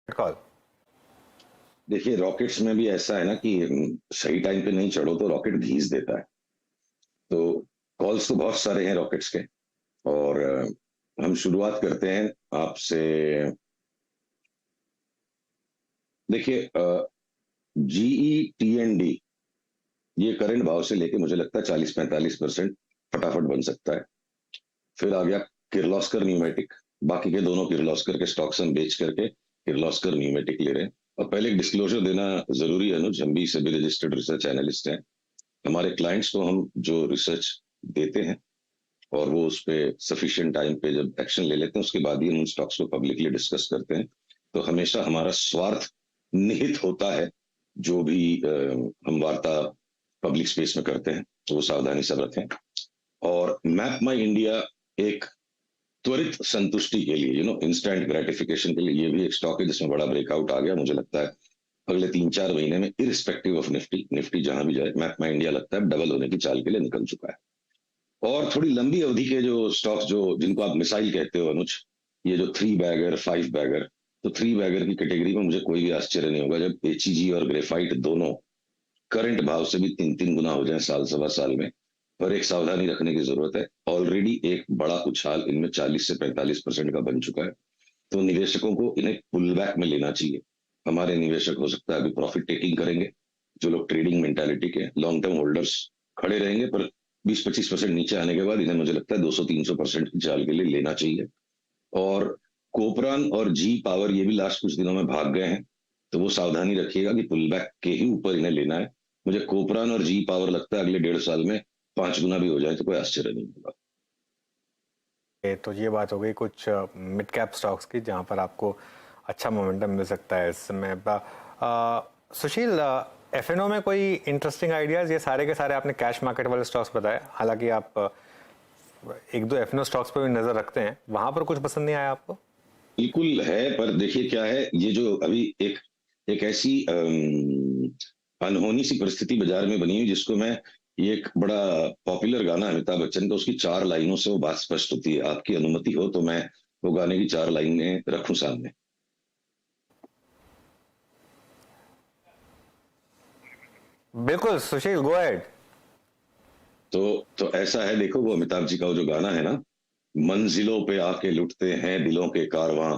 Call. देखिए rockets में भी ऐसा है ना कि सही टाइम पे नहीं चढ़ो तो रॉकेट घीस देता है। तो कॉल्स तो बहुत सारे हैं रॉकेट्स के। और हम शुरुआत करते हैं आपसे। देखिए जीई टी एन डी ये करंट भाव से लेके मुझे लगता है 40-45% फटाफट बन सकता है। फिर आ गया किर्लोस्कर न्यूमेटिक। बाकी के दोनों किर्लोस्कर के स्टॉक्स हम बेच करके किर्लोस्कर न्यूमेटिक ले रहे हैं। और पहले एक डिस्क्लोजर देना जरूरी है अनुज, हम भी सभी रजिस्टर्ड रिसर्च एनालिस्ट हैं। हमारे क्लाइंट्स को हम जो रिसर्च देते हैं और वो उस पर सफिशियंट टाइम पे जब एक्शन ले लेते हैं उसके बाद ही हम उन स्टॉक्स को पब्लिकली डिस्कस करते हैं। तो हमेशा हमारा स्वार्थ निहित होता है जो भी हम वार्ता पब्लिक स्पेस में करते हैं, तो वो सावधानी सब रखें। और मैप माई इंडिया एक त्वरित संतुष्टि के लिए इंस्टेंट ग्रेटिफिकेशन के लिए ये भी एक स्टॉक है जिसमें बड़ा ब्रेकआउट आ गया। मुझे लगता है अगले 3-4 महीने में इरिस्पेक्टिव ऑफ निफ्टी निफ्टी जहां भी जाए मैप माई इंडिया लगता है डबल होने की चाल के लिए निकल चुका है। और थोड़ी लंबी अवधि के जो स्टॉक्स जो जिनको आप मिसाइल कहते हो अनुज, ये जो 3 बैगर 5 बैगर, तो 3 बैगर की कैटेगरी में मुझे कोई भी आश्चर्य नहीं होगा जब एचईजी और ग्रेफाइट दोनों करंट भाव से भी 3-3 गुना हो जाए साल सवा साल में। पर एक सावधानी रखने की जरूरत है, ऑलरेडी एक बड़ा उछाल इनमें 40 से 45% का बन चुका है। तो निवेशकों को इन्हें पुल बैक में लेना चाहिए। हमारे निवेशक हो सकता है अभी प्रॉफिट टेकिंग करेंगे, जो लोग ट्रेडिंग मेंटालिटी के लॉन्ग टर्म होल्डर्स खड़े रहेंगे, पर 20-25% नीचे आने के बाद इन्हें मुझे लगता है 200-300% की चाल के लिए लेना चाहिए। और कोपरान और जी पावर ये भी लास्ट कुछ दिनों में भाग गए हैं, तो वो सावधानी रखिएगा कि पुल बैक के ही ऊपर इन्हें लेना है। मुझे कोपरान और जी पावर लगता है अगले 1.5 साल में 5 गुना भी हो जाए तो कोई आश्चर्य नहीं होगा। तो ये बात हो गई कुछ मिड कैप स्टॉक्स की जहां पर आपको अच्छा मोमेंटम मिल सकता है इस समय। सुशील, एफएनओ में कोई इंटरेस्टिंग आइडियाज? ये सारे के सारे आपने कैश मार्केट वाले स्टॉक्स बताए, हालांकि आप एक दो एफएनओ स्टॉक्स पर भी नजर रखते हैं, वहां पर कुछ पसंद नहीं आया आपको? बिल्कुल है, पर देखिए क्या है, ये जो अभी एक एक ऐसी अनहोनी सी परिस्थिति बाजार में बनी हुई जिसको मैं, ये एक बड़ा पॉपुलर गाना है अमिताभ बच्चन का, उसकी 4 लाइनों से वो बात स्पष्ट होती है। आपकी अनुमति हो तो मैं वो गाने की 4 लाइनें रखूं सामने। बिल्कुल सुशील, गो अहेड। तो ऐसा है, देखो वो अमिताभ जी का वो जो गाना है ना, मंजिलों पे आके लुटते हैं दिलों के कारवां,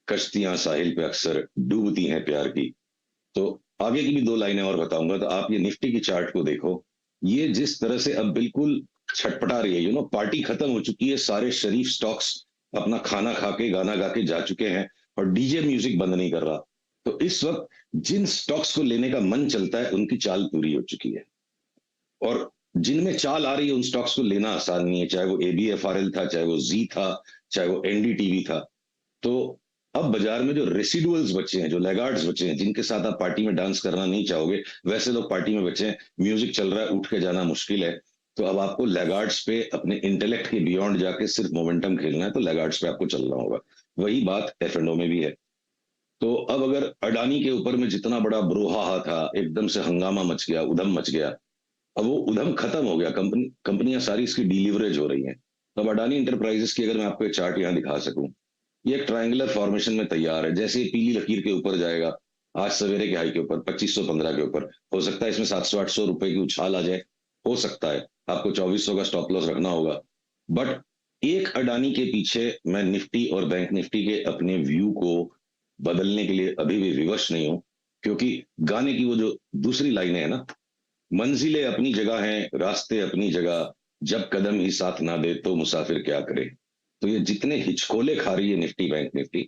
कश्तियां साहिल पे अक्सर डूबती हैं प्यार की। तो आगे की भी 2 लाइनें और बताऊंगा। तो आप ये निफ्टी की चार्ट को देखो, ये जिस तरह से अब बिल्कुल छटपटा रही है, पार्टी खत्म हो चुकी है, सारे शरीफ स्टॉक्स अपना खाना खा के गाना गा के जा चुके हैं और डीजे म्यूजिक बंद नहीं कर रहा। तो इस वक्त जिन स्टॉक्स को लेने का मन चलता है उनकी चाल पूरी हो चुकी है, और जिनमें चाल आ रही है उन स्टॉक्स को लेना आसान नहीं है, चाहे वो एबीएफआरएल था, चाहे वो जी था, चाहे वो एनडीटीवी था। तो अब बाजार में जो रेसिडुअल्स बचे हैं, जो लेगार्ड्स बचे हैं, जिनके साथ आप पार्टी में डांस करना नहीं चाहोगे, वैसे लोग पार्टी में बचे हैं, म्यूजिक चल रहा है, उठ के जाना मुश्किल है। तो अब आपको लेगार्ड्स पे अपने इंटेलेक्ट के बियॉन्ड जाके सिर्फ मोमेंटम खेलना है, तो लेगार्ड्स पे आपको चलना होगा। वही बात एफ में भी है। तो अब अगर अडानी के ऊपर में जितना बड़ा ब्रोहा था, एकदम से हंगामा मच गया, उधम मच गया, अब वो उधम खत्म हो गया, कंपनियां सारी इसकी डिलीवरेज हो रही हैं। तो अब अडानी इंटरप्राइजेस की अगर मैं आपको एक चार्ट यहाँ दिखा सकूं, ये एक ट्रायंगुलर फॉर्मेशन में तैयार है, जैसे ये पीली लकीर के ऊपर जाएगा आज सवेरे के हाई के ऊपर 2515 के ऊपर, हो सकता है इसमें 700-800 रुपए की उछाल आ जाए, हो सकता है आपको 2400 का स्टॉप लॉस रखना होगा। बट एक अडानी के पीछे मैं निफ्टी और बैंक निफ्टी के अपने व्यू को बदलने के लिए अभी भी विवश नहीं हूं, क्योंकि गाने की वो जो दूसरी लाइनें है ना, मंजिलें अपनी जगह हैं, रास्ते अपनी जगह, जब कदम ही साथ ना दे तो मुसाफिर क्या करे। तो ये जितने हिचकोले खा रही है निफ्टी बैंक निफ्टी,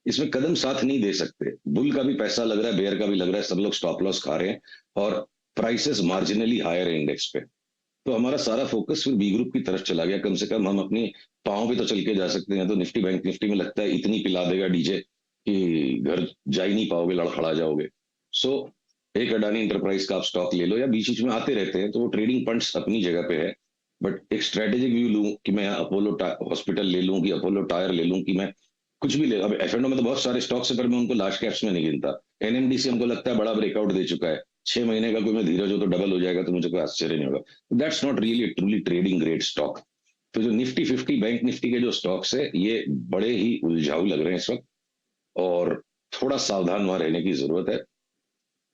इसमें कदम साथ नहीं दे सकते। बुल का भी पैसा लग रहा है, बेयर का भी लग रहा है, सब लोग स्टॉप लॉस खा रहे हैं और प्राइसेस मार्जिनली हायर है इंडेक्स पे। तो हमारा सारा फोकस फिर बी ग्रुप की तरफ चला गया। कम से कम हम अपनी पाँव भी तो चल के जा सकते हैं। तो निफ्टी बैंक निफ्टी में लगता है इतनी पिला देगा डीजे कि घर जा ही नहीं पाओगे, लड़खड़ा जाओगे। सो एक अडानी इंटरप्राइज का आप स्टॉक ले लो, या बीच बीच में आते रहते हैं तो वो ट्रेडिंग फंड्स अपनी जगह पे है। बट एक स्ट्रेटेजिक व्यू लूं कि मैं अपोलो हॉस्पिटल ले लूं, कि अपोलो टायर ले लूं, कि मैं कुछ भी ले। अब एफएनओ में तो बहुत सारे स्टॉक्स है, पर मैं उनको लार्ज कैप्स में नहीं गिनता। एनएमडीसी हमको लगता है बड़ा ब्रेकआउट दे चुका है, 6 महीने का कोई मैं धीरज हो तो डबल हो जाएगा, तो मुझे कोई आश्चर्य नहीं होगा। That's not really truly trading great stock. तो जो निफ्टी 50 बैंक निफ्टी के जो स्टॉक्स है, ये बड़े ही उलझाऊ लग रहे हैं इस वक्त। और थोड़ा सावधान वहां रहने की जरूरत है।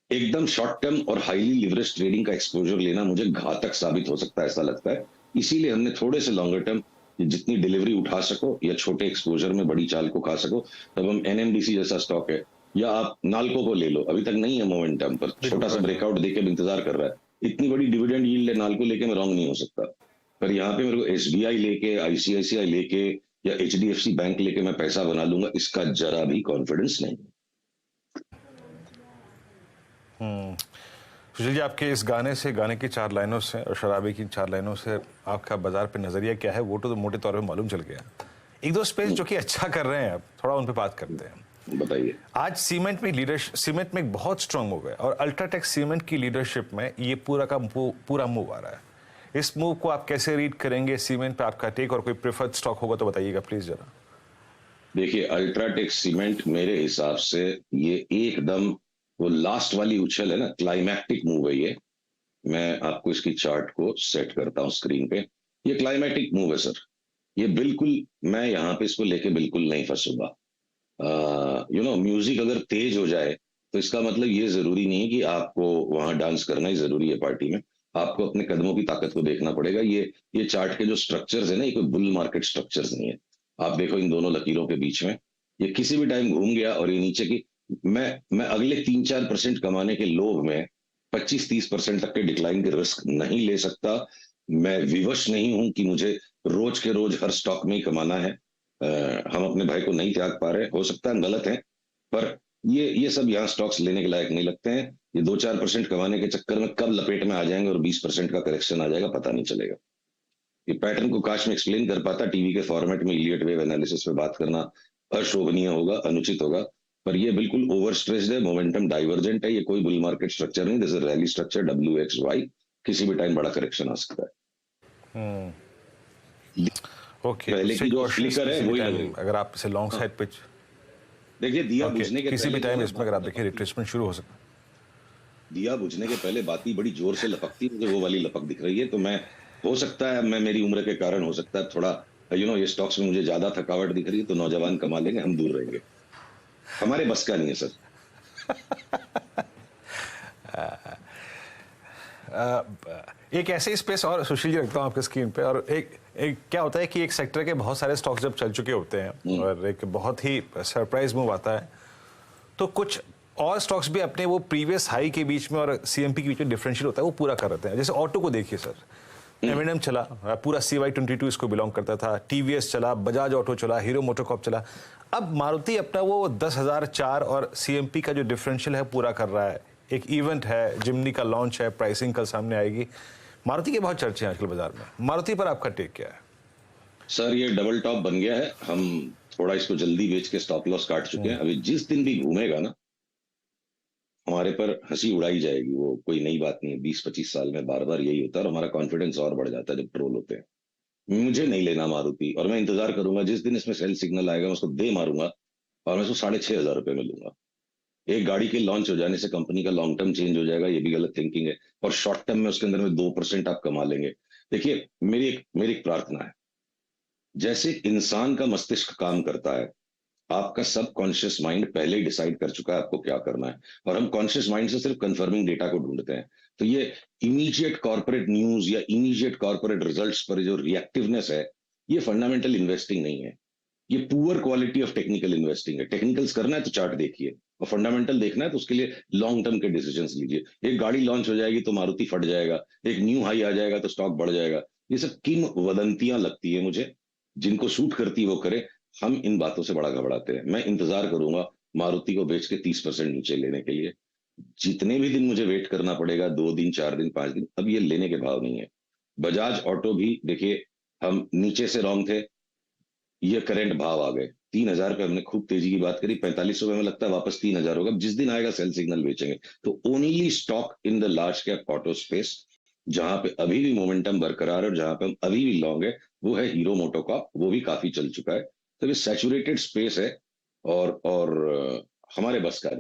एकदम शॉर्ट टर्म और हाईली लिवरेज ट्रेडिंग का एक्सपोजर लेना मुझे घातक साबित हो सकता है, ऐसा लगता है। इसीलिए हमने थोड़े से लॉन्गर टर्म जितनी डिलीवरी उठा सको या छोटे एक्सपोजर में बड़ी चाल को खा सको, तब हम एनएमडीसी जैसा स्टॉक है या आप नाल्को को ले लो, अभी तक नहीं है मोमेंटम पर, छोटा सा ब्रेकआउट देके इंतजार कर रहा है। इतनी बड़ी डिविडेंड यील्ड है, नाल्को लेके मैं रॉन्ग नहीं हो सकता। पर यहाँ पे मेरे को एसबीआई लेके, आईसीआईसीआई लेके या एचडीएफसी बैंक लेके मैं पैसा बना लूंगा, इसका जरा भी कॉन्फिडेंस नहीं। सुशील जी, आपके इस गाने की 4 लाइनों से और शराबी की 4 लाइनों से आपका बाजार पे नजरिया क्या है वो तो मोटे तौर पे मालूम चल गया। एक दो स्पेस जो कि अच्छा कर रहे हैं, अब थोड़ा उन पे बात करते हैं। बताइए। आज सीमेंट में एक बहुत स्ट्रांग मूव है और अल्ट्राटेक सीमेंट की लीडरशिप में ये पूरा मूव आ रहा है। इस मूव को आप कैसे रीड करेंगे? सीमेंट पे आपका टेक और कोई प्रेफर्ड स्टॉक होगा तो बताइएगा प्लीज जरा। देखिए, अल्ट्राटेक सीमेंट मेरे हिसाब से ये एकदम वो लास्ट वाली उछल है ना, क्लाइमैक्टिक मूव है ये। मैं आपको इसकी चार्ट को सेट करता हूं स्क्रीन पे। ये क्लाइमैटिक मूव है सर। ये बिल्कुल, मैं यहाँ पे इसको लेके बिल्कुल नहीं फंसूंगा। म्यूजिक अगर तेज हो जाए तो इसका मतलब ये जरूरी नहीं है कि आपको वहां डांस करना ही जरूरी है पार्टी में। आपको अपने कदमों की ताकत को देखना पड़ेगा। ये चार्ट के जो स्ट्रक्चर्स है ना, ये कोई बुल मार्केट स्ट्रक्चर्स नहीं है। आप देखो इन दोनों लकीरों के बीच में ये किसी भी टाइम घूम गया और ये नीचे की, मैं अगले 3-4% कमाने के लोभ में 25-30% तक के डिक्लाइन के रिस्क नहीं ले सकता। मैं विवश नहीं हूं कि मुझे रोज के रोज हर स्टॉक में ही कमाना है। हम अपने भाई को नहीं त्याग पा रहे, हो सकता है गलत है, पर ये सब यहाँ स्टॉक्स लेने के लायक नहीं लगते हैं। ये 2-4% कमाने के चक्कर में कब लपेट में आ जाएंगे और 20% का करेक्शन आ जाएगा पता नहीं चलेगा। ये पैटर्न को काश में एक्सप्लेन कर पाता, टीवी के फॉर्मेट में इलियट वेव एनालिसिस पे बात करना अशोभनीय होगा, अनुचित होगा। पर ये बिल्कुल ओवर स्ट्रेस्ड है, मोमेंटम डाइवर्जेंट है, ये कोई बुल मार्केट स्ट्रक्चर नहीं, this is rally structure WXY। किसी भी टाइम बड़ा करेक्शन आ सकता है। ओके, पहले की जो फ्लिकर है वही लग रही है। अगर आप इसे लॉन्ग साइड पिच देखिए, दिया बुझने के किसी भी पहले टाइम इसमें अगर आप देखिए रिट्रेसमेंट शुरू हो सकता है। दिया बुझने के पहले बाती बड़ी जोर से लपकती, मुझे वो वाली लपक दिख रही है। तो मैं, हो सकता है मैं, मेरी उम्र के कारण हो सकता है थोड़ा ये स्टॉक्स में मुझे ज्यादा थकावट दिख रही है, तो नौजवान कमा लेंगे, हम दूर रहेंगे। हमारे बस का नहीं है सर। एक ऐसे स्पेस और सुशील जी रखता हूँ आपके स्क्रीन पे, और एक क्या होता है कि एक सेक्टर के बहुत सारे स्टॉक्स जब चल चुके होते हैं और एक बहुत ही सरप्राइज मूव आता है, तो कुछ और स्टॉक्स भी अपने वो प्रीवियस हाई के बीच में और सीएमपी के बीच में डिफरेंशियल होता है, वो पूरा कर रहे हैं। जैसे ऑटो को देखिए सर, एम चला, पूरा CY22 इसको बिलोंग करता था, टीवीएस चला, बजाज ऑटो चला, हीरो मोटोकॉर्प चला। अब मारुति अपना वो 10,004 और सीएमपी का जो डिफरेंशियल है पूरा कर रहा है। एक इवेंट है, जिमनी का लॉन्च है, प्राइसिंग कल सामने आएगी। मारुति के बहुत चर्चे हैं आजकल बाजार में। मारुति पर आपका टेक क्या है? सर, ये डबल टॉप बन गया है। हम थोड़ा इसको जल्दी बेच के स्टॉप लॉस काट चुके हैं। अभी जिस दिन भी घूमेगा ना, हमारे पर हंसी उड़ाई जाएगी। वो कोई नई बात नहीं है, 20-25 साल में बार बार यही होता है और हमारा कॉन्फिडेंस और बढ़ जाता है जब ट्रोल होते हैं। मुझे नहीं लेना मारुति, और मैं इंतजार करूंगा जिस दिन इसमें सेल सिग्नल आएगा, मैं उसको दे मारूंगा और मैं उसको 6,500 रुपए में लूंगा। एक गाड़ी के लॉन्च हो जाने से कंपनी का लॉन्ग टर्म चेंज हो जाएगा, ये भी गलत थिंकिंग है। और शॉर्ट टर्म में उसके अंदर में 2% आप कमा लेंगे। देखिए, मेरी एक प्रार्थना है, जैसे इंसान का मस्तिष्क काम करता है, आपका सब कॉन्शियस माइंड पहले ही डिसाइड कर चुका है आपको क्या करना है, और हम कॉन्शियस माइंड से सिर्फ कंफर्मिंग डेटा को ढूंढते हैं। तो ये इमीडिएट कॉर्पोरेट न्यूज या इमीडिएट कॉर्पोरेट रिजल्ट्स पर जो रिएक्टिवनेस है, ये फंडामेंटल इन्वेस्टिंग नहीं है, ये poor quality of technical investing है। टेक्निकल्स करना है तो चार्ट देखिए, और फंडामेंटल देखना है तो उसके लिए लॉन्ग टर्म के डिसीजंस लीजिए। एक गाड़ी लॉन्च हो जाएगी तो मारुति फट जाएगा, एक न्यू हाई आ जाएगा तो स्टॉक बढ़ जाएगा। ये सब किम वदंतियां लगती है मुझे, जिनको सूट करती है वो करे। हम इन बातों से बड़ा घबराते हैं। मैं इंतजार करूंगा मारुति को बेच के 30% नीचे लेने के लिए। जितने भी दिन मुझे वेट करना पड़ेगा, 2 दिन, 4 दिन, 5 दिन, अब ये लेने के भाव नहीं है। बजाज ऑटो भी देखिए, हम नीचे से रॉन्ग थे, ये करंट भाव आ गए 3,000 पे। हमने खूब तेजी की बात करी, 45 रुपए में लगता है वापस 3,000 होगा। जिस दिन आएगा सेल सिग्नल बेचेंगे। तो only stock in the large cap auto space जहां पे अभी भी मोमेंटम बरकरार है और जहां पे हम अभी भी लॉन्ग है, वो है हीरो मोटोकॉर्प। वो भी काफी चल चुका है। तो ये सैचुरेटेड स्पेस है और हमारे बस का नहीं।